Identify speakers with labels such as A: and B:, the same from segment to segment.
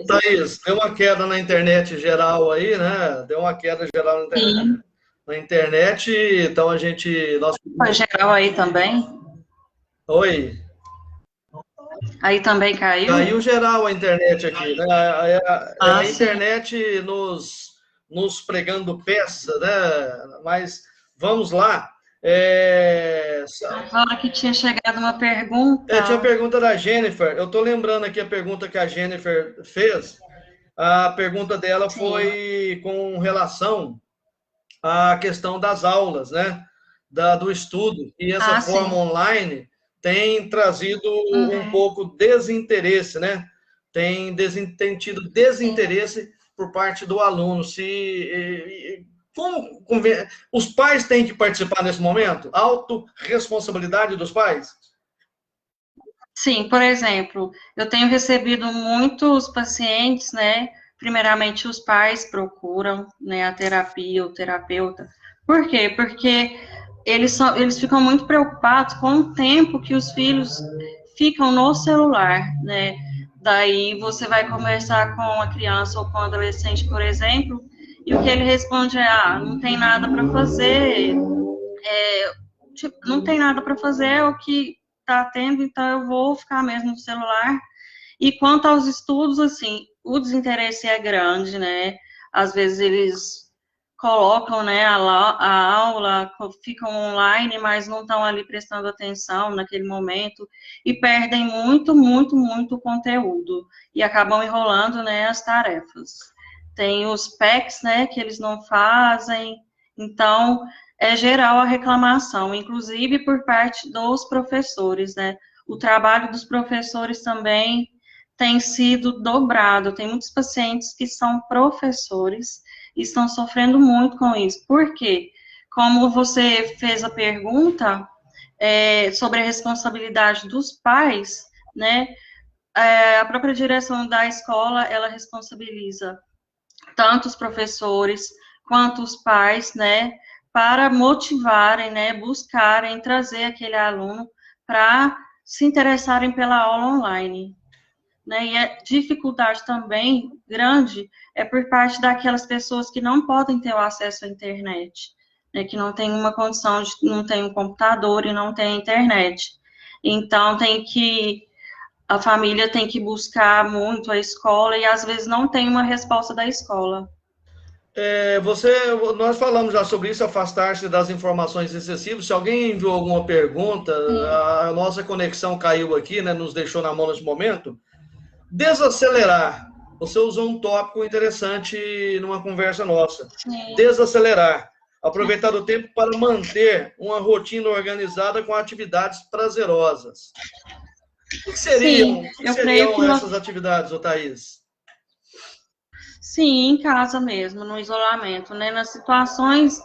A: Thaís, deu uma queda na internet geral aí, né? Deu uma queda geral
B: Sim.
A: na internet, então a gente...
B: Foi geral aí também?
A: Oi?
B: Aí também
A: Caiu
B: caiu?
A: geral a internet aqui, né? A
B: Ah, sim.
A: internet nos pregando peça, né? Mas vamos lá. É,
B: Agora que tinha chegado uma
A: tinha a
B: pergunta.
A: pergunta da Jennifer. Eu estou lembrando aqui a pergunta que a Jennifer fez. A pergunta dela
B: Sim.
A: foi com relação à questão das aulas, né? Do estudo. E essa
B: Ah,
A: forma
B: sim.
A: online tem trazido um
B: Uhum.
A: pouco desinteresse, né? Tem tido
B: Sim.
A: desinteresse por parte do aluno. Os pais têm que participar nesse momento? Autorresponsabilidade dos pais?
B: Sim, por exemplo, eu tenho recebido muitos pacientes, né? Primeiramente, os pais procuram, né, a terapia, o terapeuta. Por quê? Porque eles ficam muito preocupados com o tempo que os filhos ficam no celular, né? Daí você vai conversar com a criança ou com o adolescente, por exemplo, e o que ele responde é: ah, não tem nada para fazer, tipo, não tem nada para fazer, é o que está tendo, então eu vou ficar mesmo no celular. E quanto aos estudos, assim, o desinteresse é grande, né? Às vezes eles colocam, né, a aula, ficam online, mas não estão ali prestando atenção naquele momento e perdem muito, muito, muito conteúdo e acabam enrolando, né, as tarefas. Tem os PECs, né, que eles não fazem, então é geral a reclamação, inclusive por parte dos professores, né? O trabalho dos professores também tem sido dobrado. Tem muitos pacientes que são professores e estão sofrendo muito com isso. Por quê? Como você fez a pergunta sobre a responsabilidade dos pais, né? A própria direção da escola, ela responsabiliza tanto os professores quanto os pais, né, para motivarem, né, buscarem trazer aquele aluno para se interessarem pela aula online, né, e a dificuldade também grande é por parte daquelas pessoas que não podem ter o acesso à internet, né, que não tem uma condição de, não tem um computador e não tem internet. Então, a família tem que buscar muito a escola e às vezes não tem uma resposta da escola.
A: Nós falamos já sobre isso, afastar-se das informações excessivas. Se alguém enviou alguma pergunta,
B: Sim,
A: a nossa conexão caiu aqui, né? Nos deixou na mão nesse momento. Desacelerar. Você usou um tópico interessante numa conversa nossa.
B: sim,
A: Desacelerar.
B: sim.
A: Aproveitar o tempo para manter uma rotina organizada com atividades prazerosas.
B: Sim,
A: O que
B: eu creio
A: seriam
B: que nós,
A: essas atividades, ô Thaís?
B: sim, em casa mesmo, no isolamento, né, nas situações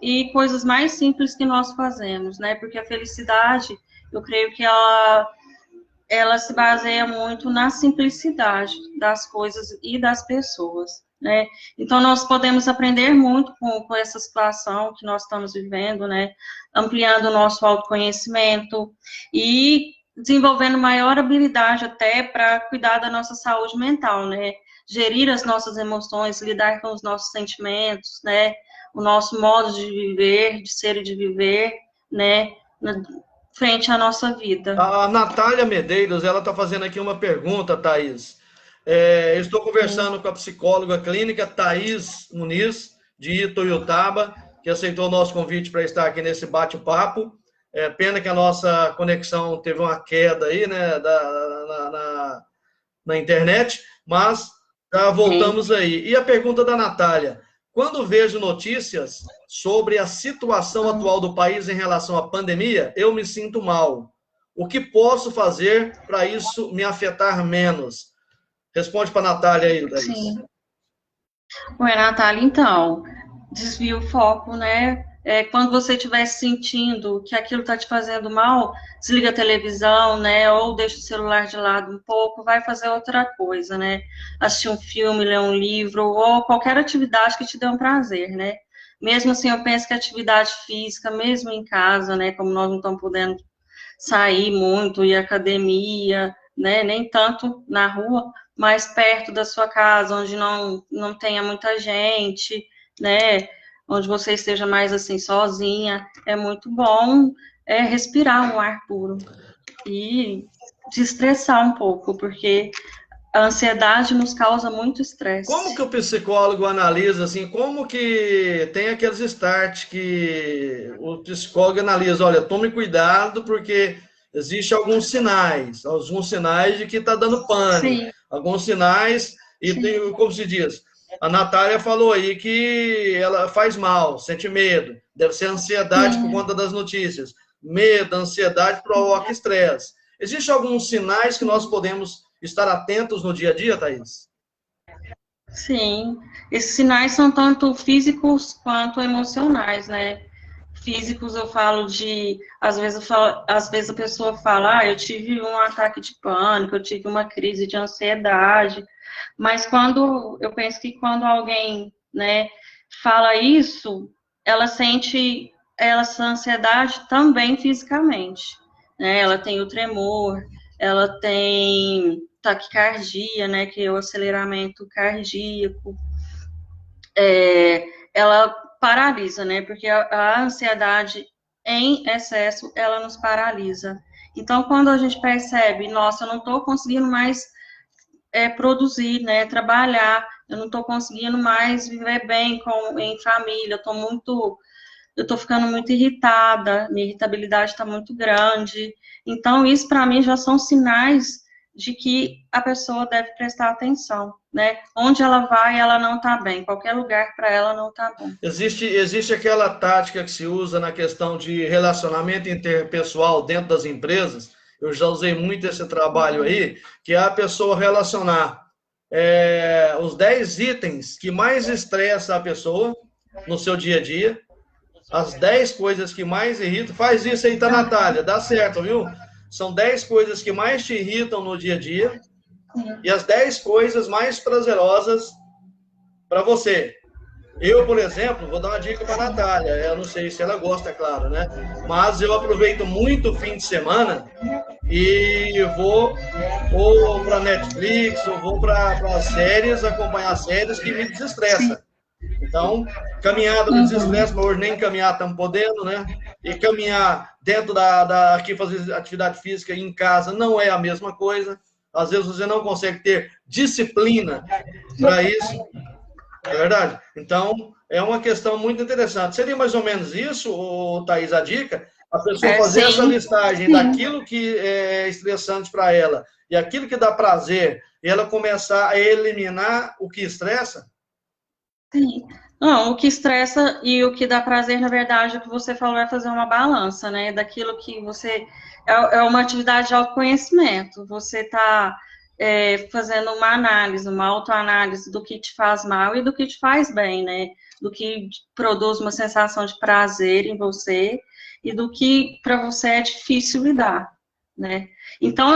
B: e coisas mais simples que nós fazemos, né, porque a felicidade, eu creio que ela se baseia muito na simplicidade das coisas e das pessoas, né, então nós podemos aprender muito com essa situação que nós estamos vivendo, né, ampliando o nosso autoconhecimento e desenvolvendo maior habilidade até para cuidar da nossa saúde mental, né, gerir as nossas emoções, lidar com os nossos sentimentos, né, o nosso modo de viver, de ser e de viver, né, frente à nossa vida.
A: A Natália Medeiros, ela está fazendo aqui uma pergunta, Thaís. Eu estou
B: Sim,
A: conversando com a psicóloga clínica Thaís Muniz, de Itoiutaba, que aceitou o nosso convite para estar aqui nesse bate-papo. Pena que a nossa conexão teve uma queda aí, né, na internet, mas já
B: sim.
A: voltamos aí. E a pergunta da Natália: quando vejo notícias sobre a situação atual do país em relação à pandemia, eu me sinto mal. O que posso fazer para isso me afetar menos? Responde para a Natália aí, Thaís.
B: Sim. Oi, Natália, então, desvia o foco, né? Quando você estiver sentindo que aquilo está te fazendo mal, desliga a televisão, né? Ou deixa o celular de lado um pouco, vai fazer outra coisa, né? Assistir um filme, ler um livro, ou qualquer atividade que te dê um prazer, né? Mesmo assim, eu penso que a atividade física, mesmo em casa, né? Como nós não estamos podendo sair muito, ir à academia, né? Nem tanto na rua, mais perto da sua casa, onde não tenha muita gente, né? Onde você esteja mais assim sozinha. É muito bom respirar um ar puro e desestressar um pouco, porque a ansiedade nos causa muito
A: Como que
B: estresse.
A: o psicólogo analisa, assim, como que tem aqueles start que o psicólogo analisa, olha, tome cuidado porque existem alguns sinais de que está dando pane,
B: Sim,
A: alguns sinais, e
B: sim.
A: tem, como se diz, a Natália falou aí que ela faz mal, sente medo, deve ser ansiedade por
B: Sim,
A: conta das notícias, medo, ansiedade provoca estresse. Existem alguns sinais que nós
B: sim,
A: podemos estar atentos no dia a dia, Thaís?
B: sim. Esses sinais são tanto físicos quanto emocionais, né? Físicos eu falo de, às vezes a pessoa fala, eu tive um ataque de pânico, eu tive uma crise de ansiedade, mas quando eu penso que quando alguém, né, fala isso, ela sente essa ansiedade também fisicamente, né? Ela tem o tremor, ela tem taquicardia, né, que é o aceleramento cardíaco, ela paralisa, né? Porque a ansiedade em excesso, ela nos paralisa. Então, quando a gente percebe, nossa, eu não estou conseguindo mais produzir, né? Trabalhar, eu não estou conseguindo mais viver bem em família, eu estou ficando muito irritada, minha irritabilidade está muito grande. Então, isso para mim já são sinais de que a pessoa deve prestar atenção, né? Onde ela vai, ela não está bem. Qualquer lugar para ela não está bom.
A: Existe aquela tática que se usa na questão de relacionamento interpessoal dentro das empresas. Eu já usei muito esse trabalho aí, que é a pessoa relacionar os 10 itens que mais estressa a pessoa no seu dia a dia, as 10 coisas que mais irritam. Faz isso aí, tá, Natália? Dá certo, viu? São 10 coisas que mais te irritam no dia a dia e as 10 coisas mais prazerosas para você. Eu, por exemplo, vou dar uma dica para a Natália. Eu não sei se ela gosta, é claro, né? Mas eu aproveito muito o fim de semana e vou ou para Netflix, ou vou para séries, acompanhar séries que me
B: Sim.
A: desestressa. Então, caminhada me
B: Uhum.
A: desestressa, mas hoje nem caminhar estamos podendo, né? E caminhar dentro aqui fazer atividade física em casa não é a mesma coisa. Às vezes você não consegue ter disciplina para isso. É verdade? Então, é uma questão muito interessante. Seria mais ou menos isso, Thaís, a dica? A pessoa fazer essa
B: Sim,
A: listagem
B: sim,
A: daquilo que é estressante para ela e aquilo que dá prazer, e ela começar a eliminar o que estressa?
B: sim. Não, o que estressa e o que dá prazer, na verdade, o que você falou é fazer uma balança, né? Daquilo que você. É uma atividade de autoconhecimento. Você está fazendo uma análise, uma autoanálise do que te faz mal e do que te faz bem, né? Do que produz uma sensação de prazer em você e do que para você é difícil lidar, né? Então,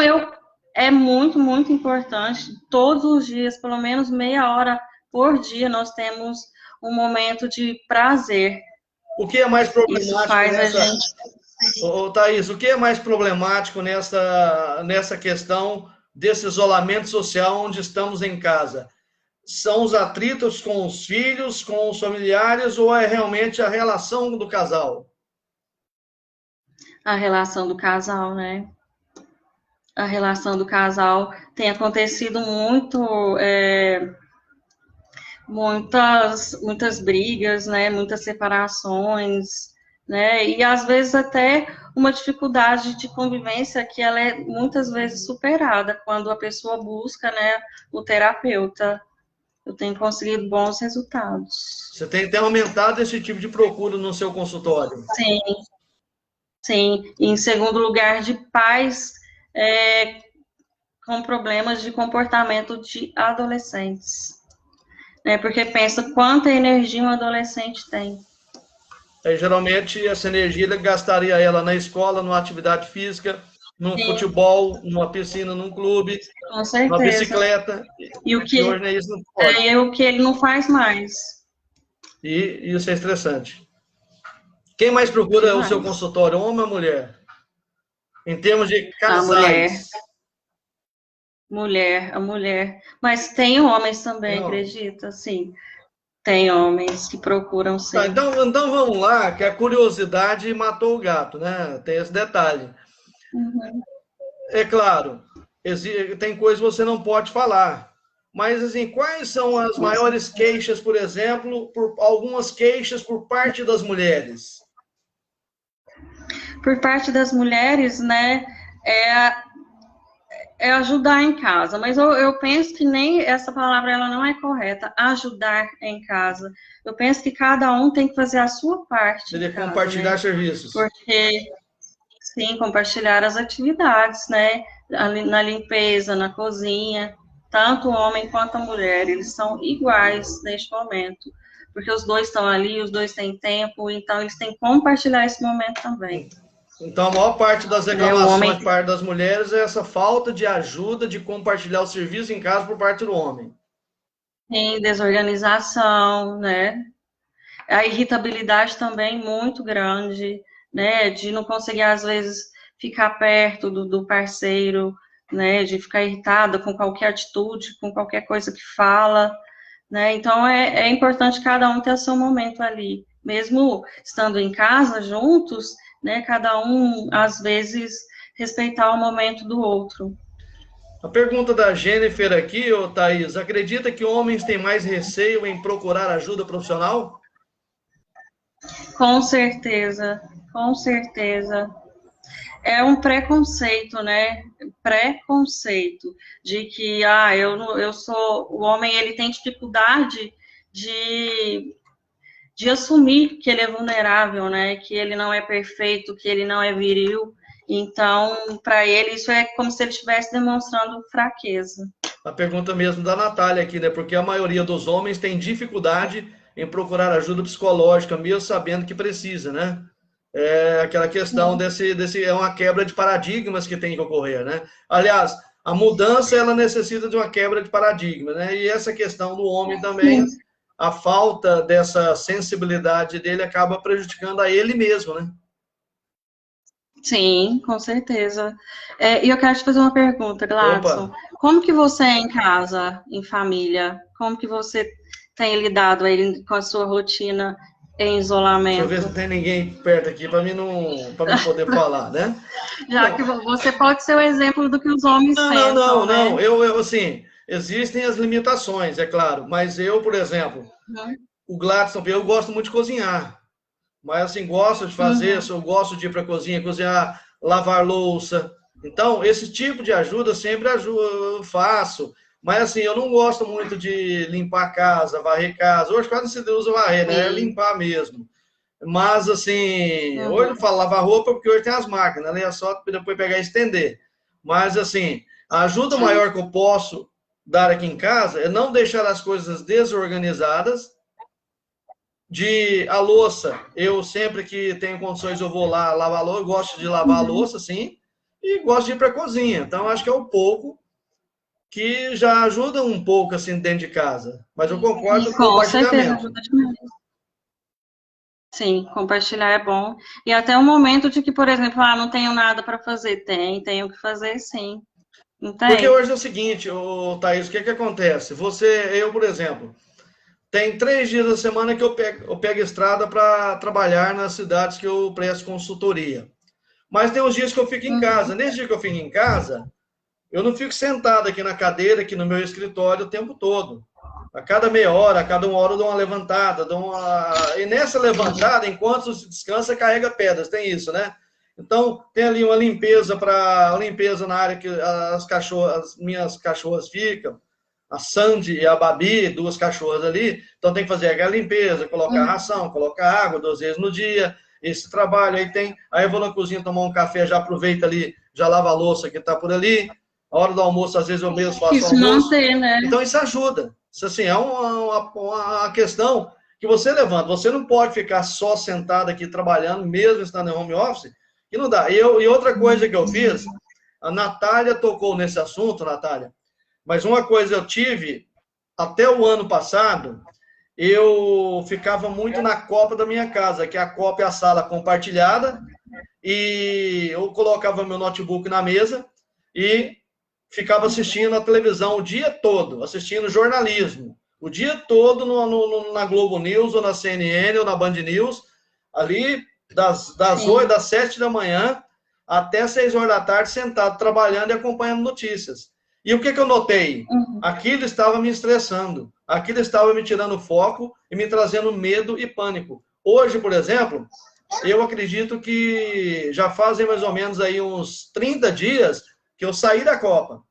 B: é muito, muito importante, todos os dias, pelo menos meia hora por dia, nós temos um momento de prazer.
A: O que é mais
B: Isso
A: problemático
B: faz a
A: nessa.
B: gente.
A: Thaís, o que é mais problemático nessa questão desse isolamento social onde estamos em casa? São os atritos com os filhos, com os familiares, ou é realmente a relação do casal?
B: A relação do casal, né? A relação do casal tem acontecido muito, muitas brigas, né? Muitas separações, né? E às vezes até uma dificuldade de convivência que ela é muitas vezes superada quando a pessoa busca, né, o terapeuta. Eu tenho conseguido bons resultados.
A: Você tem aumentado esse tipo de procura no seu consultório.
B: Sim, sim. E em segundo lugar, de pais é, com problemas de comportamento de adolescentes. Né? Porque pensa quanta energia um adolescente tem.
A: Geralmente, essa energia ele gastaria ela na escola, numa atividade física, num
B: Sim,
A: futebol, numa piscina, num clube,
B: com
A: numa
B: certeza.
A: bicicleta.
B: E o
A: E
B: que,
A: hoje isso não pode.
B: o que ele não faz mais.
A: E isso é estressante. Quem mais procura o seu
B: Demais.
A: consultório, homem ou mulher? Em termos de
B: A mulher.
A: casais.
B: A mulher. Mas tem homens também,
A: Não.
B: acredita? Sim, tem homens que procuram
A: Tá,
B: sim.
A: então vamos lá, que a curiosidade matou o gato, né? Tem esse detalhe.
B: Uhum.
A: É claro, tem coisas que você não pode falar. Mas, assim, quais são as maiores queixas, por exemplo, por algumas queixas por parte das mulheres?
B: Por parte das mulheres, né, é, é ajudar em casa, mas eu penso que nem essa palavra ela não é correta, ajudar em casa. Eu penso que cada um tem que fazer a sua parte em
A: Seria
B: casa,
A: compartilhar
B: né?
A: serviços.
B: Porque, sim, compartilhar as atividades, né? Na limpeza, na cozinha, tanto o homem quanto a mulher, eles são iguais neste momento, porque os dois estão ali, os dois têm tempo, então eles têm que compartilhar esse momento também.
A: Então, a maior parte das
B: Né? O
A: reclamações
B: homem
A: por parte das mulheres é essa falta de ajuda, de compartilhar o serviço em casa por parte do homem.
B: tem desorganização, né? A irritabilidade também muito grande, né? De não conseguir, às vezes, ficar perto do parceiro, né? De ficar irritada com qualquer atitude, com qualquer coisa que fala, né? Então, é importante cada um ter seu momento ali. Mesmo estando em casa juntos, né? Cada um, às vezes, respeitar o momento do outro.
A: A pergunta da Jennifer aqui, ô Thaís, acredita que homens têm mais receio em procurar ajuda profissional?
B: Com certeza, com certeza. É um preconceito, né? Preconceito de que, eu sou, o homem, ele tem dificuldade de, de assumir que ele é vulnerável, né? Que ele não é perfeito, que ele não é viril. Então, para ele, isso é como se ele estivesse demonstrando fraqueza.
A: A pergunta mesmo da Natália aqui, né? Porque a maioria dos homens tem dificuldade em procurar ajuda psicológica, mesmo sabendo que precisa, né? É aquela questão desse é uma quebra de paradigmas que tem que ocorrer, né? Aliás, a mudança ela necessita de uma quebra de paradigma, né? E essa questão do homem também, a falta dessa sensibilidade dele acaba prejudicando a ele mesmo, né?
B: Sim, com certeza. E eu quero te fazer uma pergunta,
A: Opa,
B: Gladson. Como que você é em casa, em família? Como que você tem lidado aí com a sua rotina em
A: deixa eu ver se
B: isolamento?
A: não tem ninguém perto aqui para mim não, para mim poder falar, né?
B: Já
A: Não,
B: que você pode ser o exemplo do que os homens pensam, né?
A: não. Assim, existem as limitações, é claro. Mas eu, por exemplo,
B: Uhum,
A: o Gladson, eu gosto muito de cozinhar. Mas, assim, gosto de fazer,
B: uhum,
A: eu gosto de ir para a cozinha, cozinhar, lavar louça. Então, esse tipo de ajuda sempre eu faço. Mas, assim, eu não gosto muito de limpar a casa, varrer casa. Hoje quase não se usa varrer, né? É
B: sim,
A: limpar mesmo. Mas, assim, hoje eu
B: uhum,
A: falo lavar roupa porque hoje tem as máquinas, né? É só depois pegar e estender. Mas, assim, a ajuda
B: sim,
A: maior que eu posso dar aqui em casa é não deixar as coisas desorganizadas. De a louça, eu sempre que tenho condições eu vou lá lavar a louça, eu gosto de lavar a
B: uhum.
A: louça, sim, e gosto de ir para a cozinha. Então, acho que é um pouco que já ajuda um pouco, assim, dentro de casa. Mas eu concordo com o
B: Com certeza
A: compartilhamento.
B: ajuda demais. Sim, compartilhar é bom. E até o momento de que, por exemplo, não tenho nada para fazer. Tenho que fazer sim. Não
A: Porque
B: tem?
A: hoje é o seguinte, Thaís, o que, que acontece? Eu, por exemplo, tem 3 dias da semana que eu pego estrada para trabalhar nas cidades que eu presto consultoria. Mas tem uns dias que eu fico em casa.
B: Uhum.
A: Nesse dia que eu fico em casa, eu não fico sentado aqui na cadeira, aqui no meu escritório o tempo todo. A cada meia hora, a cada 1 hora eu dou uma levantada, E nessa levantada, enquanto você descansa, carrega pedras, tem isso, né? Então, tem ali uma limpeza na área que as minhas cachorras ficam, a Sandy e a Babi, 2 cachorras ali, então tem que fazer aquela limpeza, colocar
B: Uhum.
A: ração, colocar água 2 vezes no dia, esse trabalho, aí eu vou na cozinha tomar um café, já aproveita ali, já lava a louça que está por ali, a hora do almoço, às vezes eu mesmo faço o
B: Isso
A: almoço.
B: manter, né?
A: Então, isso ajuda. Isso, assim, é uma questão que você levanta. Você não pode ficar só sentado aqui trabalhando, mesmo estando em home office, que não dá. E outra coisa que eu fiz, a Natália tocou nesse assunto, Natália, mas uma coisa eu tive, até o ano passado, eu ficava muito na copa da minha casa, que a copa é a sala compartilhada, e eu colocava meu notebook na mesa e ficava assistindo a televisão o dia todo, assistindo jornalismo, o dia todo na Globo News, ou na CNN, ou na Band News, ali das 8, das 7 da manhã até 6 horas da tarde, sentado, trabalhando e acompanhando notícias. E o que eu notei? Aquilo estava me estressando, aquilo estava me tirando foco e me trazendo medo e pânico. Hoje, por exemplo, eu acredito que já fazem mais ou menos aí uns 30 dias que eu saí da Copa.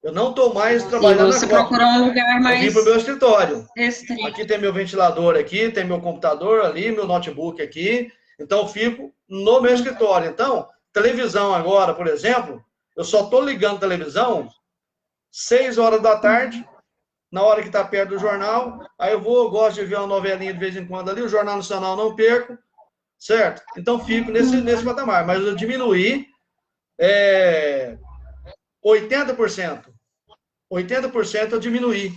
A: Eu não estou mais trabalhando na Copa.
B: Você procurou um lugar mais...
A: Eu vim para o meu escritório.
B: Restrito.
A: Aqui tem meu ventilador aqui, tem meu computador ali, meu notebook aqui. Então, eu fico no meu escritório. Então, televisão agora, por exemplo, eu só estou ligando televisão 6 horas da tarde, na hora que está perto do jornal. Aí eu gosto de ver uma novelinha de vez em quando ali, o Jornal Nacional não perco, certo? Então, fico nesse patamar. Mas eu diminuí 80%. 80% eu diminuí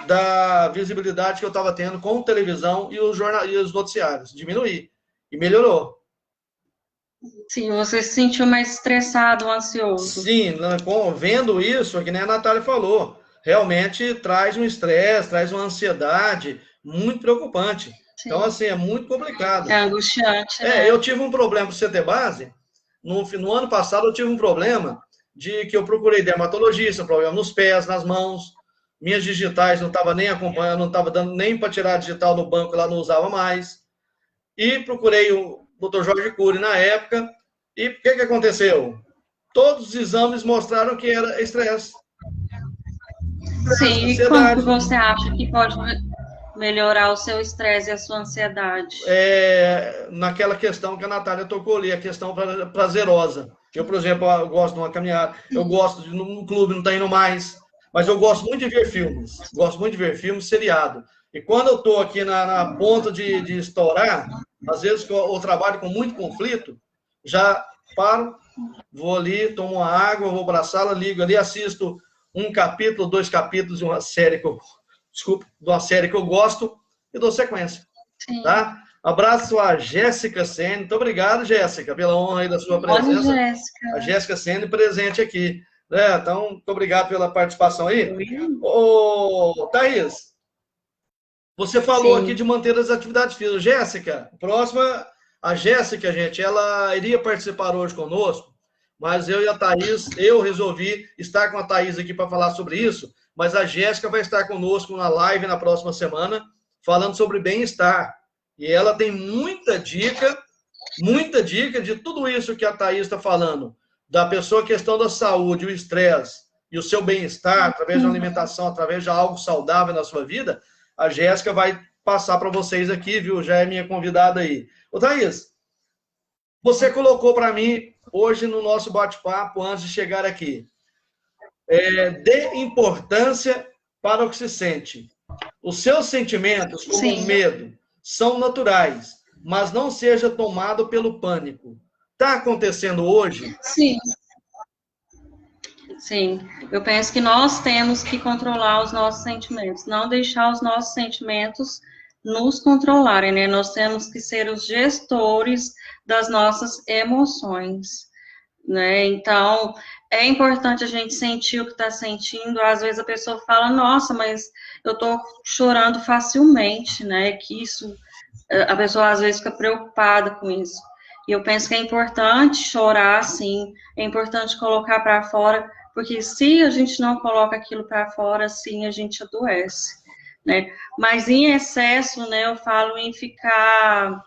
A: da visibilidade que eu estava tendo com televisão e os noticiários. Diminuí. E melhorou.
B: Sim, você se sentiu mais estressado, ansioso.
A: Sim, vendo isso, que nem a Natália falou, realmente traz um estresse, traz uma ansiedade muito preocupante. Sim. Então, assim, é muito complicado.
B: É angustiante, né?
A: Eu tive um problema para você ter base. No ano passado, eu tive um problema de que eu procurei dermatologista, um problema nos pés, nas mãos. Minhas digitais não estava nem acompanhando, não estava dando nem para tirar a digital no banco, lá não usava mais. E procurei o Dr. Jorge Cury na época. E o que aconteceu? Todos os exames mostraram que era estresse.
B: Sim, e como que você acha que pode melhorar o seu estresse e a sua ansiedade?
A: Naquela questão que a Natália tocou ali, a questão prazerosa. Eu, por exemplo, eu gosto de uma caminhada, eu gosto de ir no clube, não está indo mais, mas eu gosto muito de ver filmes. Gosto muito de ver filmes, seriado. E quando eu estou aqui na ponta de estourar, às vezes eu trabalho com muito conflito, já paro, vou ali, tomo uma água, vou para a sala, ligo ali, assisto um capítulo, 2 capítulos de uma série que eu gosto e dou sequência. Sim. Tá? Abraço a Jéssica Sene. Muito obrigado, Jéssica, pela honra aí da sua presença.
B: Olha, Jéssica.
A: A Jéssica Sene presente aqui. Então, muito obrigado pela participação aí. Ô, Thaís, você falou aqui de manter as atividades físicas. Jéssica, próxima, a Jéssica, gente, ela iria participar hoje conosco, mas eu e a Thaís, eu resolvi estar com a Thaís aqui para falar sobre isso, mas a Jéssica vai estar conosco na live na próxima semana, falando sobre bem-estar. E ela tem muita dica de tudo isso que a Thaís está falando, da pessoa, a questão da saúde, o estresse e o seu bem-estar, através de uma alimentação, através de algo saudável na sua vida. A Jéssica vai passar para vocês aqui, viu? Já é minha convidada aí. Ô, Thaís, você colocou para mim, hoje no nosso bate-papo, antes de chegar aqui, dê importância para o que se sente. Os seus sentimentos, como medo, são naturais, mas não seja tomado pelo pânico. Está acontecendo hoje?
B: Sim. Sim, eu penso que nós temos que controlar os nossos sentimentos, não deixar os nossos sentimentos nos controlarem, né? Nós temos que ser os gestores das nossas emoções, né? Então, é importante a gente sentir o que está sentindo. Às vezes a pessoa fala, nossa, mas eu estou chorando facilmente, né? Que isso, a pessoa às vezes fica preocupada com isso. E eu penso que é importante chorar, sim, é importante colocar para fora, porque se a gente não coloca aquilo para fora, sim, a gente adoece, né? Mas em excesso, né, eu falo em ficar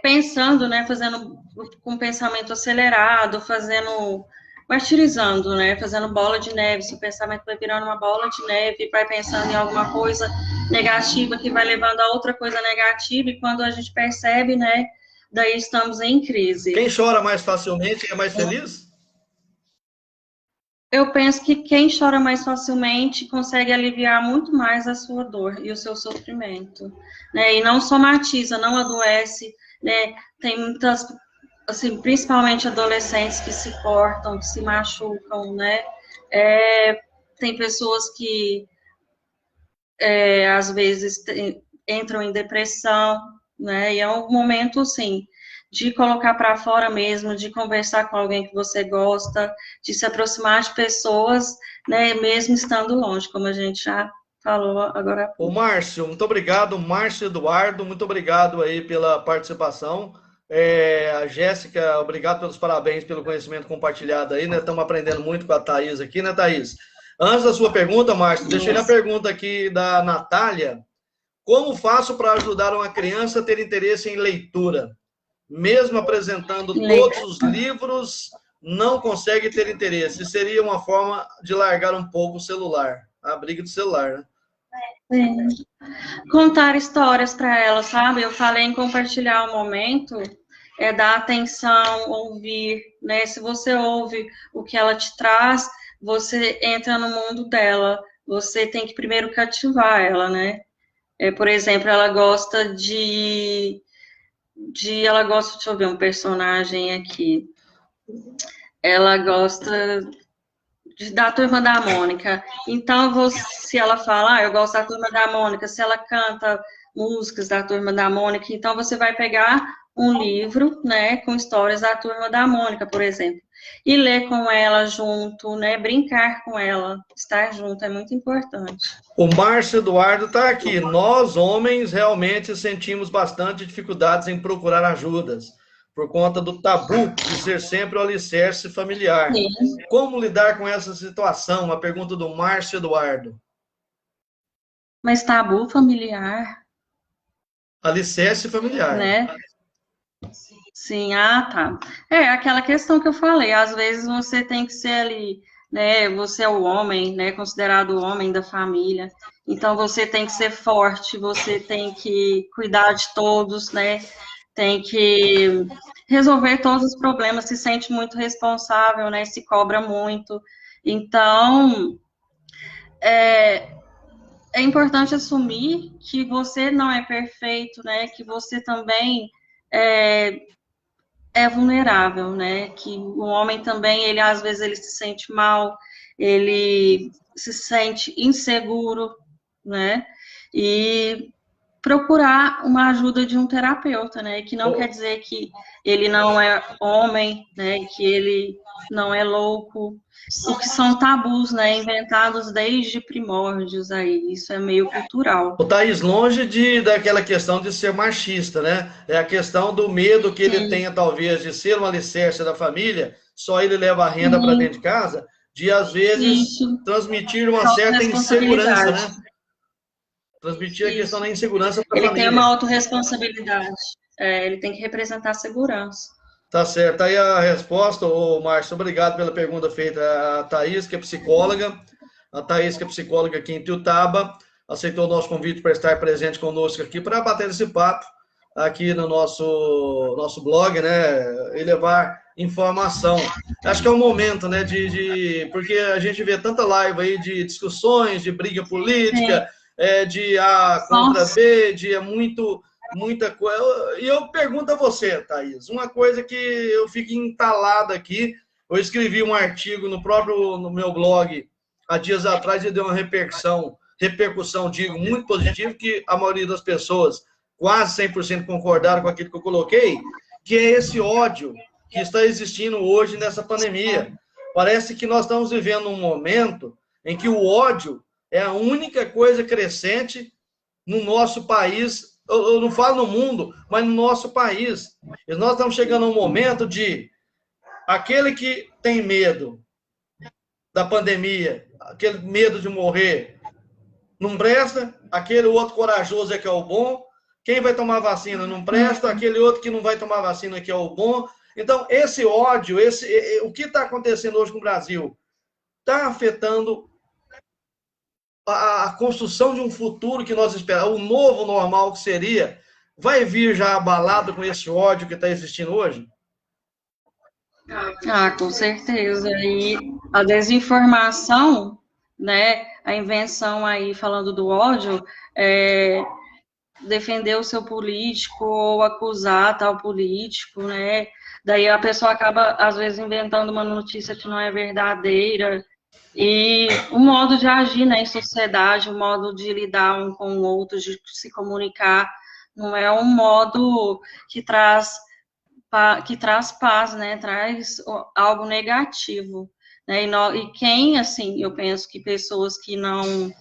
B: pensando, né, fazendo com pensamento acelerado, martirizando, né, fazendo bola de neve, se o pensamento vai virando uma bola de neve, vai pensando em alguma coisa negativa que vai levando a outra coisa negativa, e quando a gente percebe, né, daí estamos em crise.
A: Quem chora mais facilmente é mais feliz?
B: Eu penso que quem chora mais facilmente consegue aliviar muito mais a sua dor e o seu sofrimento, né? E não somatiza, não adoece, né? Tem muitas, assim, principalmente adolescentes que se cortam, que se machucam, né? Tem pessoas que, às vezes, entram em depressão, né? E é um momento, sim, de colocar para fora mesmo, de conversar com alguém que você gosta, de se aproximar de pessoas, né, mesmo estando longe, como a gente já falou agora há
A: Ô,
B: pouco.
A: Márcio, muito obrigado. Márcio Eduardo, muito obrigado aí pela participação. A Jéssica, obrigado pelos parabéns, pelo conhecimento compartilhado aí, né? Estamos aprendendo muito com a Thaís aqui, né, Thaís? Antes da sua pergunta, Márcio, deixei a pergunta aqui da Natália. Como faço para ajudar uma criança a ter interesse em leitura? Mesmo apresentando todos os livros, não consegue ter interesse. Seria uma forma de largar um pouco o celular, a briga do celular, né?
B: Sim. Contar histórias para ela, sabe? Eu falei em compartilhar o momento, dar atenção, ouvir, né? Se você ouve o que ela te traz, você entra no mundo dela. Você tem que primeiro cativar ela, né? Por exemplo, ela gosta deixa eu ver um personagem aqui. Ela gosta da Turma da Mônica. Então, se ela fala, eu gosto da Turma da Mônica, se ela canta músicas da Turma da Mônica, então você vai pegar um livro, né, com histórias da Turma da Mônica, por exemplo, e ler com ela junto, né, brincar com ela, estar junto é muito importante.
A: O Márcio Eduardo está aqui. Nós, homens, realmente sentimos bastante dificuldades em procurar ajudas, por conta do tabu de ser sempre o alicerce familiar. Sim. Como lidar com essa situação? Uma pergunta do Márcio Eduardo.
B: Mas tabu familiar?
A: Alicerce familiar.
B: Né? Sim, tá. Aquela questão que eu falei, às vezes você tem que ser ali, né, você é o homem, né, considerado o homem da família, então você tem que ser forte, você tem que cuidar de todos, né, tem que resolver todos os problemas, se sente muito responsável, né, se cobra muito, então, é importante assumir que você não é perfeito, né, que você também é vulnerável, né? Que o homem também, ele às vezes ele se sente mal, ele se sente inseguro, né? E procurar uma ajuda de um terapeuta, né? Que não quer dizer que ele não é homem, né? Que ele não é louco, o que são tabus, né? Inventados desde primórdios aí, isso é meio cultural.
A: O Thaís, longe daquela questão de ser machista, né? É a questão do medo que ele tenha, talvez, de ser um alicerce da família, só ele leva a renda para dentro de casa, de, às vezes, transmitir uma certa insegurança, né? Transmitir a questão da insegurança para a família.
B: Ele tem uma autorresponsabilidade. Ele tem que representar a segurança.
A: Tá certo. Aí a resposta, Márcio, obrigado pela pergunta feita a Thaís, que é psicóloga. A Thaís, que é psicóloga aqui em Tiutaba, aceitou o nosso convite para estar presente conosco aqui, para bater esse papo aqui no nosso blog, né? E levar informação. Acho que é o momento, né? Porque a gente vê tanta live aí de discussões, de briga política, de A contra B, de muita coisa. E eu pergunto a você, Thaís, uma coisa que eu fico entalado aqui. Eu escrevi um artigo no meu blog há dias atrás e deu uma repercussão, digo, muito positiva, que a maioria das pessoas, quase 100% concordaram com aquilo que eu coloquei, que é esse ódio que está existindo hoje nessa pandemia. Parece que nós estamos vivendo um momento em que o ódio é a única coisa crescente no nosso país. Eu não falo no mundo, mas no nosso país. E nós estamos chegando a um momento de aquele que tem medo da pandemia, aquele medo de morrer, não presta, aquele outro corajoso é que é o bom, quem vai tomar vacina não presta, aquele outro que não vai tomar vacina que é o bom. Então, esse ódio, o que está acontecendo hoje com o Brasil, está afetando a construção de um futuro que nós esperamos, o novo normal que seria, vai vir já abalado com esse ódio que está existindo hoje?
B: Com certeza. E a desinformação, né, a invenção aí falando do ódio, defender o seu político ou acusar tal político, né? Daí a pessoa acaba, às vezes, inventando uma notícia que não é verdadeira. E o modo de agir, né, em sociedade, o modo de lidar um com o outro, de se comunicar, não é um modo que traz que traz paz, né? Traz algo negativo, né? E quem, assim, eu penso que pessoas que não,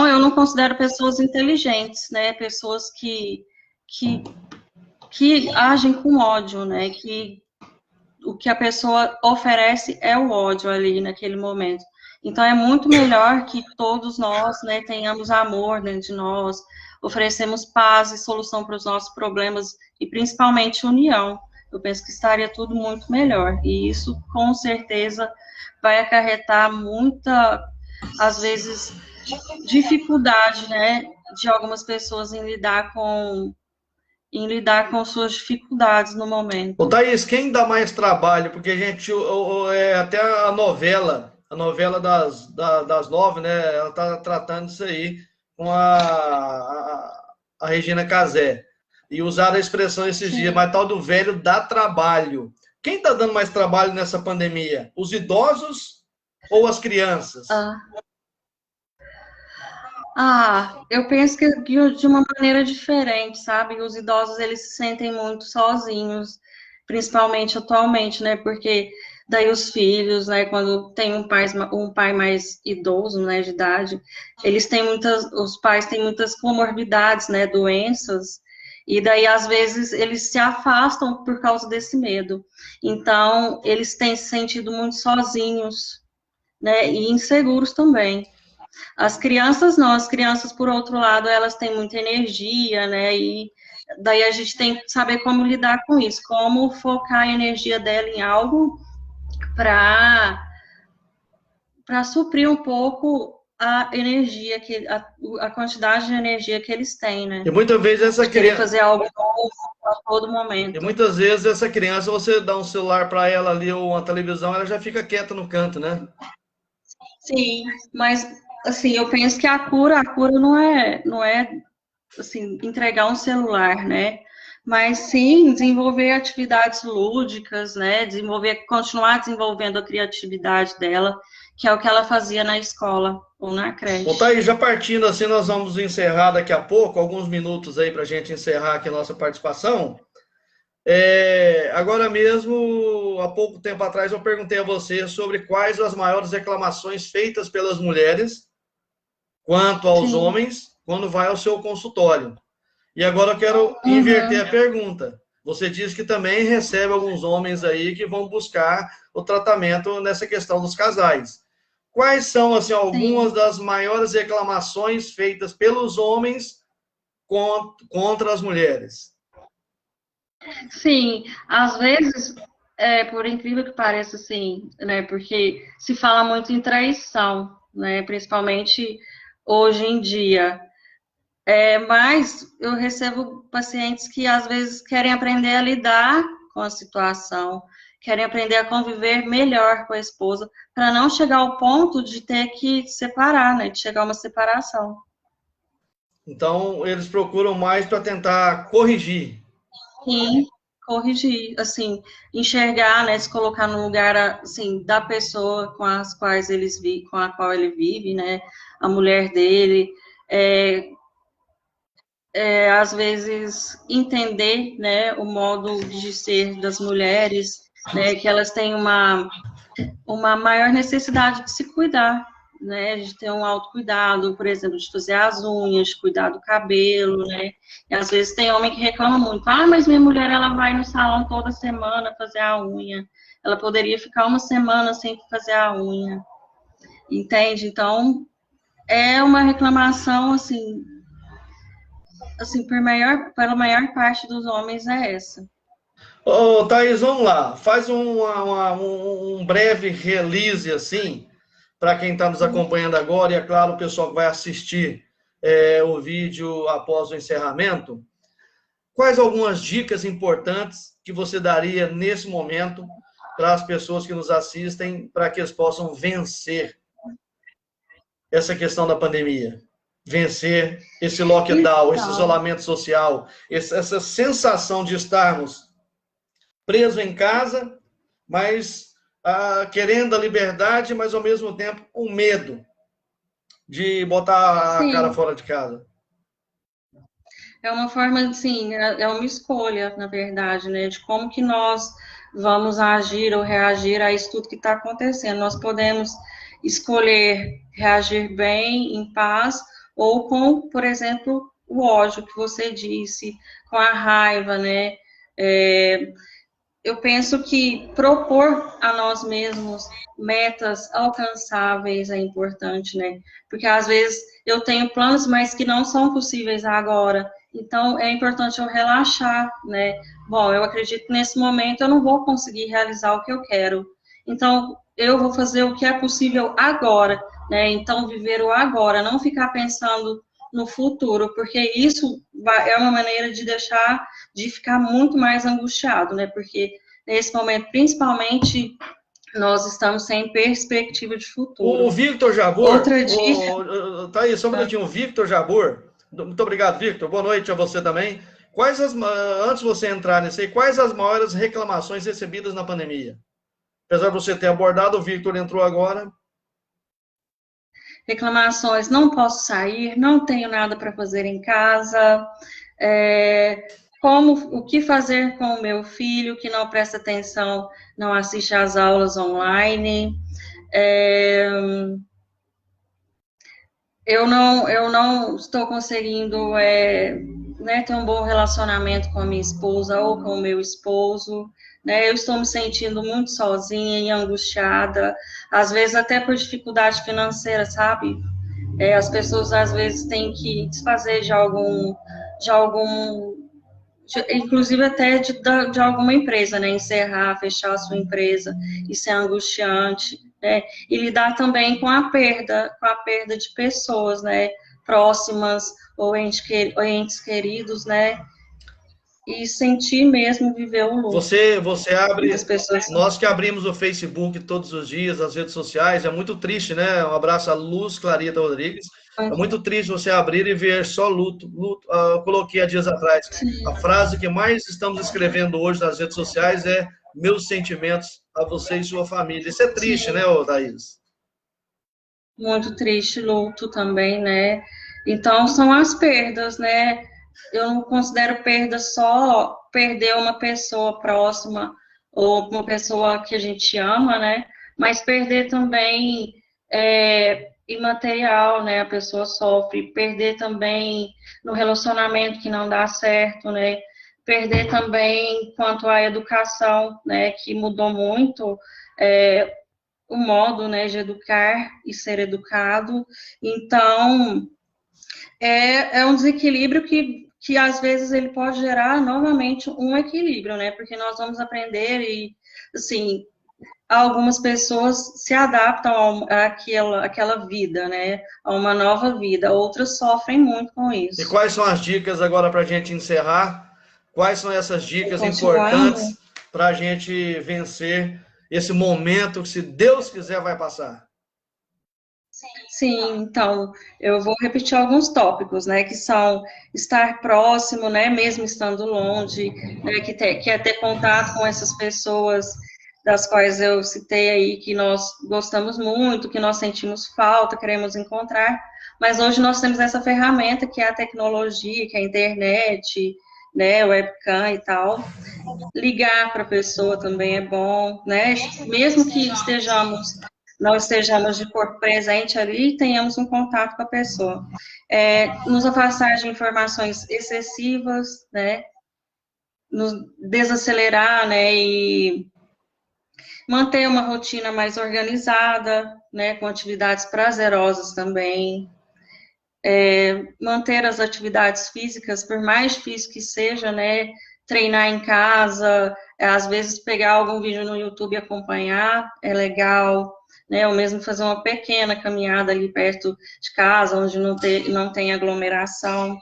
B: eu não considero pessoas inteligentes, né? Pessoas que agem com ódio, né? Que o que a pessoa oferece é o ódio ali naquele momento. Então, é muito melhor que todos nós, né, tenhamos amor dentro de nós, oferecemos paz e solução para os nossos problemas, e principalmente união. Eu penso que estaria tudo muito melhor. E isso, com certeza, vai acarretar muita, às vezes, dificuldade, né, de algumas pessoas em lidar com suas dificuldades no momento.
A: Ô, Thaís, quem dá mais trabalho? Porque a gente, até a novela das 9, né? Ela tá tratando isso aí com a Regina Casé. E usaram a expressão esses dias, mas tal do velho dá trabalho. Quem tá dando mais trabalho nessa pandemia? Os idosos ou as crianças?
B: Eu penso que de uma maneira diferente, sabe? Os idosos, eles se sentem muito sozinhos, principalmente atualmente, né? Porque daí os filhos, né, quando tem um pai mais idoso, né, de idade, os pais têm muitas comorbidades, né, doenças, e daí, às vezes, eles se afastam por causa desse medo. Então, eles têm se sentido muito sozinhos, né, e inseguros também. As crianças não, as crianças, por outro lado, elas têm muita energia, né, e daí a gente tem que saber como lidar com isso, como focar a energia dela em algo para suprir um pouco a energia, a quantidade de energia que eles têm, né.
A: E muitas vezes essa criança...
B: fazer algo novo a todo momento.
A: E muitas vezes essa criança, você dá um celular para ela ali ou uma televisão, ela já fica quieta no canto, né?
B: Sim, mas assim, eu penso que a cura não é assim, entregar um celular, né? Mas sim desenvolver atividades lúdicas, né? Continuar desenvolvendo a criatividade dela, que é o que ela fazia na escola ou na creche.
A: Bom, tá aí, já partindo assim, nós vamos encerrar daqui a pouco, alguns minutos aí para a gente encerrar aqui a nossa participação. Agora mesmo, há pouco tempo atrás, eu perguntei a você sobre quais as maiores reclamações feitas pelas mulheres quanto aos homens quando vai ao seu consultório. E agora eu quero inverter a pergunta. Você diz que também recebe alguns homens aí que vão buscar o tratamento nessa questão dos casais. Quais são, assim, algumas das maiores reclamações feitas pelos homens contra as mulheres?
B: Sim, às vezes, por incrível que pareça, assim, né, porque se fala muito em traição, né, principalmente hoje em dia. Mas eu recebo pacientes que às vezes querem aprender a lidar com a situação, querem aprender a conviver melhor com a esposa, para não chegar ao ponto de ter que separar, né, de chegar a uma separação.
A: Então, eles procuram mais para tentar corrigir.
B: Sim, corrigir, assim, enxergar, né, se colocar no lugar, assim, da pessoa com a qual ele vive, né, a mulher dele, às vezes entender, né, o modo de ser das mulheres, né, que elas têm uma maior necessidade de se cuidar, né, de ter um autocuidado, por exemplo, de fazer as unhas, de cuidar do cabelo, né, e às vezes tem homem que reclama muito, mas minha mulher, ela vai no salão toda semana fazer a unha, ela poderia ficar uma semana sem fazer a unha, entende? Então, é uma reclamação, assim, pela maior parte dos homens é essa.
A: Ô, Thaís, vamos lá. Faz um breve release, assim, para quem está nos acompanhando agora, e é claro, o pessoal que vai assistir o vídeo após o encerramento. Quais algumas dicas importantes que você daria nesse momento para as pessoas que nos assistem, para que eles possam vencer essa questão da pandemia? Vencer esse lockdown, esse isolamento social, essa sensação de estarmos presos em casa, mas querendo a liberdade, mas ao mesmo tempo o medo de botar a cara fora de casa.
B: É uma forma, assim, é uma escolha, na verdade, né, de como que nós vamos agir ou reagir a isso tudo que está acontecendo. Nós podemos escolher reagir bem, em paz, ou com, por exemplo, o ódio que você disse, com a raiva, né? É, eu penso que propor a nós mesmos metas alcançáveis é importante, né? Porque às vezes eu tenho planos, mas que não são possíveis agora. Então é importante eu relaxar, né? Bom, eu acredito que nesse momento eu não vou conseguir realizar o que eu quero. Então eu vou fazer o que é possível agora, né? Então viver o agora, não ficar pensando no futuro, porque isso é uma maneira de deixar de ficar muito mais angustiado, né? Porque nesse momento, principalmente, nós estamos sem perspectiva de
A: O
B: futuro.
A: Victor Jabur,
B: Outra dica.
A: tá aí, só um minutinho. O Victor Jabur, muito obrigado, Victor. Boa noite a você também. Antes de você entrar nisso aí, quais as maiores reclamações recebidas na pandemia? Apesar de você ter abordado, o Victor entrou agora.
B: Reclamações: não posso sair, não tenho nada para fazer em casa, o que fazer com o meu filho que não presta atenção, não assiste às aulas online. Eu não estou conseguindo né, ter um bom relacionamento com a minha esposa ou com o meu esposo, né? Eu estou me sentindo muito sozinha e angustiada, às vezes até por dificuldade financeira, sabe? As pessoas às vezes têm que desfazer inclusive até de alguma empresa, né? Encerrar, fechar a sua empresa, isso é angustiante, né? E lidar também com a perda de pessoas, né? Próximas ou entes queridos, né? E sentir mesmo viver o luto.
A: Você
B: Muitas
A: abre.
B: pessoas.
A: Nós que abrimos o Facebook todos os dias, as redes sociais, é muito triste, né? Um abraço a Luz Clarita Rodrigues. É muito triste você abrir e ver só luto. Luto. Eu coloquei há dias atrás. A frase que mais estamos escrevendo hoje nas redes sociais é: meus sentimentos a você e sua família. Isso é triste,
B: Sim.
A: né, Thaís?
B: Muito triste, luto também, né? Então, são as perdas, né? Eu não considero perda só perder uma pessoa próxima ou uma pessoa que a gente ama, né? Mas perder também imaterial, né? A pessoa sofre. Perder também no relacionamento que não dá certo, né? Perder também quanto à educação, né? Que mudou muito. O modo, né, de educar e ser educado. Então, é um desequilíbrio que às vezes ele pode gerar novamente um equilíbrio, né? Porque nós vamos aprender e, assim, algumas pessoas se adaptam àquela vida, né? A uma nova vida. Outras sofrem muito com
A: E
B: isso.
A: quais são as dicas agora para a gente encerrar? Quais são essas dicas
B: Continuando.
A: importantes para a gente vencer esse momento que, se Deus quiser, vai passar?
B: Sim, então, eu vou repetir alguns tópicos, né, que são estar próximo, né, mesmo estando longe, né, que é ter contato com essas pessoas das quais eu citei aí, que nós gostamos muito, que nós sentimos falta, queremos encontrar, mas hoje nós temos essa ferramenta que é a tecnologia, que é a internet, né, webcam e tal. Ligar para a pessoa também é bom, né, mesmo que não estejamos de corpo presente ali, tenhamos um contato com a pessoa. Nos afastar de informações excessivas, né? Nos desacelerar, né? E manter uma rotina mais organizada, né? Com atividades prazerosas também. Manter as atividades físicas, por mais difícil que seja, né? Treinar em casa, às vezes pegar algum vídeo no YouTube e acompanhar, é legal, né? Ou mesmo fazer uma pequena caminhada ali perto de casa, onde não tem aglomeração,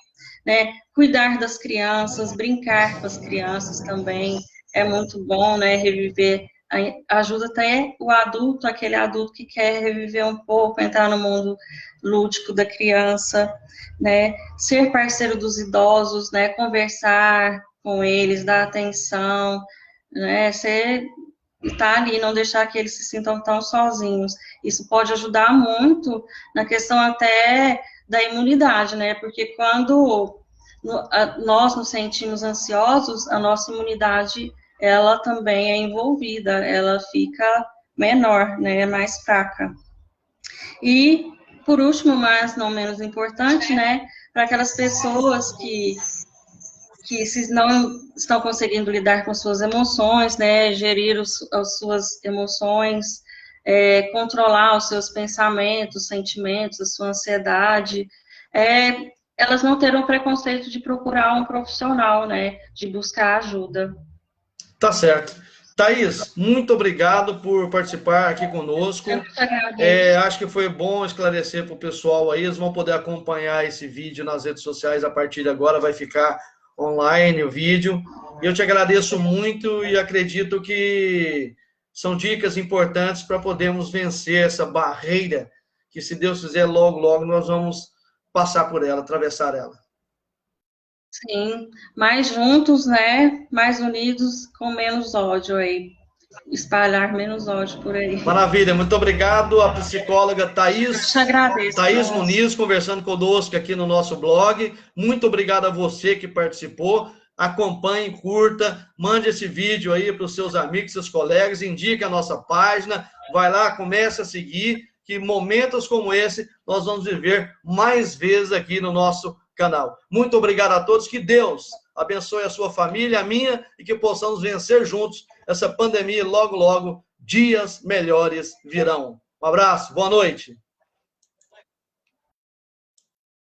B: né? Cuidar das crianças, brincar com as crianças também é muito bom, né? Reviver, ajuda até o adulto, aquele adulto que quer reviver um pouco, entrar no mundo lúdico da criança, né? Ser parceiro dos idosos, né? Conversar com eles, dar atenção, né? Estar ali, não deixar que eles se sintam tão sozinhos. Isso pode ajudar muito na questão até da imunidade, né? Porque quando nós nos sentimos ansiosos, a nossa imunidade, ela também é envolvida, ela fica menor, né, mais fraca. E, por último, mas não menos importante, né, para aquelas pessoas que se não estão conseguindo lidar com suas emoções, né, gerir as suas emoções, controlar os seus pensamentos, sentimentos, a sua ansiedade, elas não terão preconceito de procurar um profissional, né, de buscar ajuda.
A: Tá certo. Thaís, muito obrigado por participar aqui conosco.
B: Eu que agradeço.
A: Acho que foi bom esclarecer para o pessoal aí, eles vão poder acompanhar esse vídeo nas redes sociais a partir de agora, vai ficar online o vídeo. E eu te agradeço muito e acredito que são dicas importantes para podermos vencer essa barreira, que se Deus quiser, logo, logo nós vamos passar por ela, atravessar ela.
B: Sim, mais juntos, né? Mais unidos, com menos ódio aí. Espalhar menos ódio por aí.
A: Maravilha, muito obrigado. A psicóloga Thaís.
B: Eu te agradeço.
A: Thaís Muniz conversando conosco aqui no nosso blog. Muito obrigado a você que participou. Acompanhe, curta, mande esse vídeo aí para os seus amigos, seus colegas, indique a nossa página. Vai lá, comece a seguir, que momentos como esse nós vamos viver mais vezes aqui no nosso canal. Muito obrigado a todos, que Deus abençoe a sua família, a minha, e que possamos vencer juntos essa pandemia. Logo, logo, dias melhores virão. Um abraço, boa noite.